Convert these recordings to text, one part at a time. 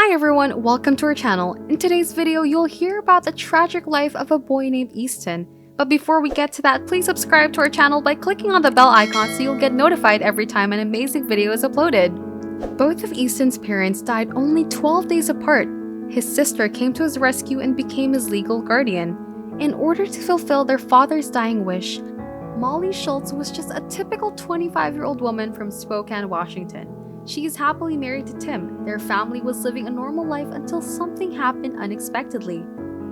Hi everyone, welcome to our channel. In today's video, you'll hear about the tragic life of a boy named Easton. But before we get to that, please subscribe to our channel by clicking on the bell icon so you'll get notified every time an amazing video is uploaded. Both of Easton's parents died only 12 days apart. His sister came to his rescue and became his legal guardian. In order to fulfill their father's dying wish, Molly Schultz was just a typical 25-year-old woman from Spokane, Washington. She is happily married to Tim. Their family was living a normal life until something happened unexpectedly.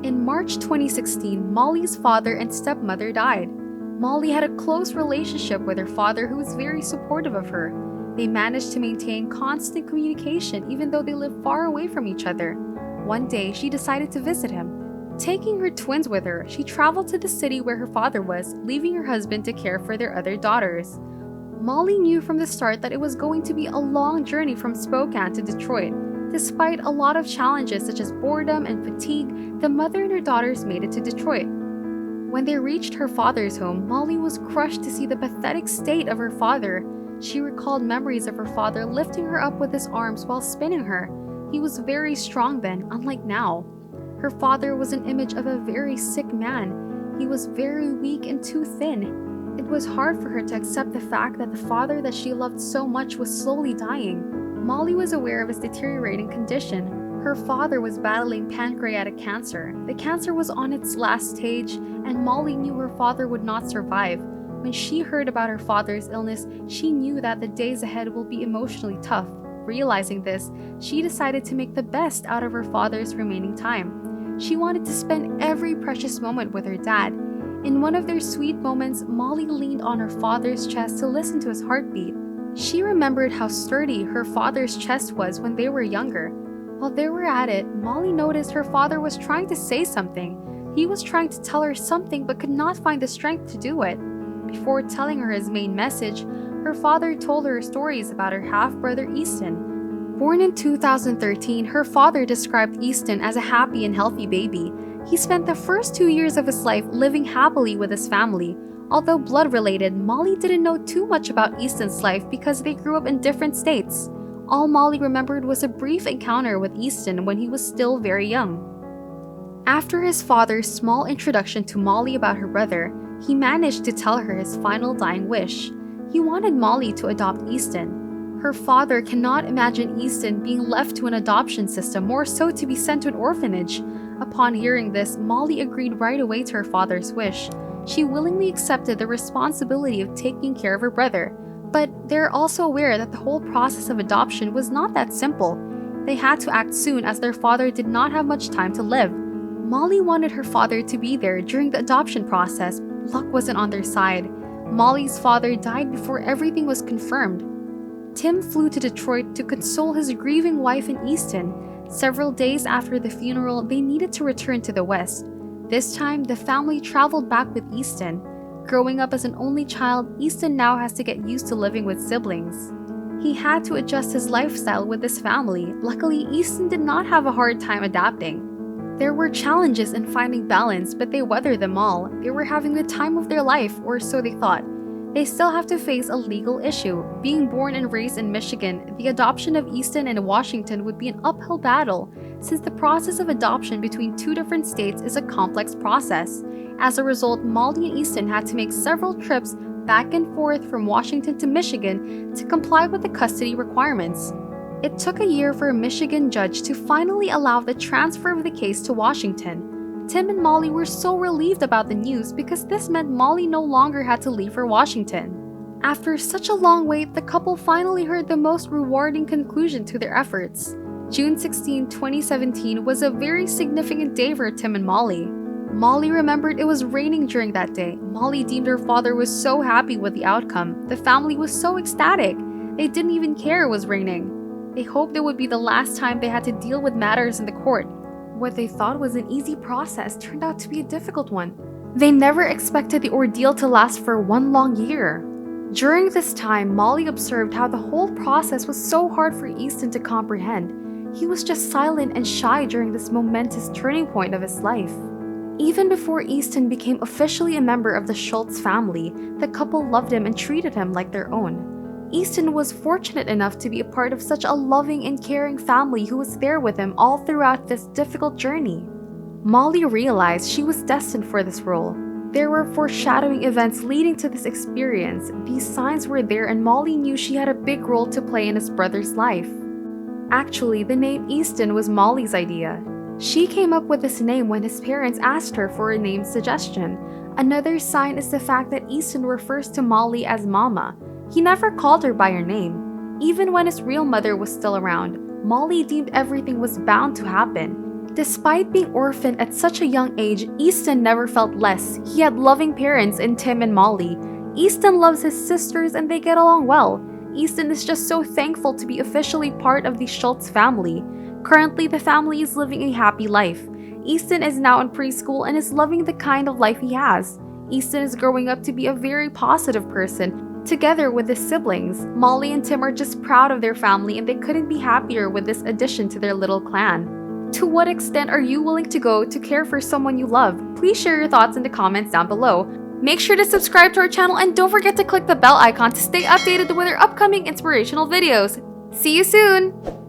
In March 2016, Molly's father and stepmother died. Molly had a close relationship with her father, who was very supportive of her. They managed to maintain constant communication even though they lived far away from each other. One day, she decided to visit him. Taking her twins with her, she traveled to the city where her father was, leaving her husband to care for their other daughters. Molly knew from the start that it was going to be a long journey from Spokane to Detroit. Despite a lot of challenges such as boredom and fatigue, the mother and her daughters made it to Detroit. When they reached her father's home, Molly was crushed to see the pathetic state of her father. She recalled memories of her father lifting her up with his arms while spinning her. He was very strong then, unlike now. Her father was an image of a very sick man. He was very weak and too thin. It was hard for her to accept the fact that the father that she loved so much was slowly dying. Molly was aware of his deteriorating condition. Her father was battling pancreatic cancer. The cancer was on its last stage, and Molly knew her father would not survive. When she heard about her father's illness, she knew that the days ahead will be emotionally tough. Realizing this, she decided to make the best out of her father's remaining time. She wanted to spend every precious moment with her dad. In one of their sweet moments, Molly leaned on her father's chest to listen to his heartbeat. She remembered how sturdy her father's chest was when they were younger. While they were at it, Molly noticed her father was trying to say something. He was trying to tell her something but could not find the strength to do it. Before telling her his main message, her father told her stories about her half-brother Easton. Born in 2013, her father described Easton as a happy and healthy baby. He spent the first 2 years of his life living happily with his family. Although blood-related, Molly didn't know too much about Easton's life because they grew up in different states. All Molly remembered was a brief encounter with Easton when he was still very young. After his father's small introduction to Molly about her brother, he managed to tell her his final dying wish. He wanted Molly to adopt Easton. Her father cannot imagine Easton being left to an adoption system, more so to be sent to an orphanage. Upon hearing this, Molly agreed right away to her father's wish. She willingly accepted the responsibility of taking care of her brother. But they're also aware that the whole process of adoption was not that simple. They had to act soon as their father did not have much time to live. Molly wanted her father to be there during the adoption process. Luck wasn't on their side. Molly's father died before everything was confirmed. Tim flew to Detroit to console his grieving wife in Easton. Several days after the funeral, they needed to return to the West. This time, the family traveled back with Easton. Growing up as an only child, Easton now has to get used to living with siblings. He had to adjust his lifestyle with his family. Luckily, Easton did not have a hard time adapting. There were challenges in finding balance, but they weathered them all. They were having the time of their life, or so they thought. They still have to face a legal issue. Being born and raised in Michigan, the adoption of Easton in Washington would be an uphill battle, since the process of adoption between two different states is a complex process. As a result, Molly and Easton had to make several trips back and forth from Washington to Michigan to comply with the custody requirements. It took a year for a Michigan judge to finally allow the transfer of the case to Washington. Tim and Molly were so relieved about the news because this meant Molly no longer had to leave for Washington. After such a long wait, the couple finally heard the most rewarding conclusion to their efforts. June 16, 2017 was a very significant day for Tim and Molly. Molly remembered it was raining during that day. Molly deemed her father was so happy with the outcome. The family was so ecstatic. They didn't even care it was raining. They hoped it would be the last time they had to deal with matters in the court. What they thought was an easy process turned out to be a difficult one. They never expected the ordeal to last for 1 long year. During this time, Molly observed how the whole process was so hard for Easton to comprehend. He was just silent and shy during this momentous turning point of his life. Even before Easton became officially a member of the Schultz family, the couple loved him and treated him like their own. Easton was fortunate enough to be a part of such a loving and caring family who was there with him all throughout this difficult journey. Molly realized she was destined for this role. There were foreshadowing events leading to this experience. These signs were there, and Molly knew she had a big role to play in his brother's life. Actually, the name Easton was Molly's idea. She came up with this name when his parents asked her for a name suggestion. Another sign is the fact that Easton refers to Molly as Mama. He never called her by her name. Even when his real mother was still around, Molly deemed everything was bound to happen. Despite being orphaned at such a young age, Easton never felt less. He had loving parents in Tim and Molly. Easton loves his sisters and they get along well. Easton is just so thankful to be officially part of the Schultz family. Currently, the family is living a happy life. Easton is now in preschool and is loving the kind of life he has. Easton is growing up to be a very positive person. Together with his siblings, Molly and Tim are just proud of their family and they couldn't be happier with this addition to their little clan. To what extent are you willing to go to care for someone you love? Please share your thoughts in the comments down below. Make sure to subscribe to our channel and don't forget to click the bell icon to stay updated with our upcoming inspirational videos. See you soon!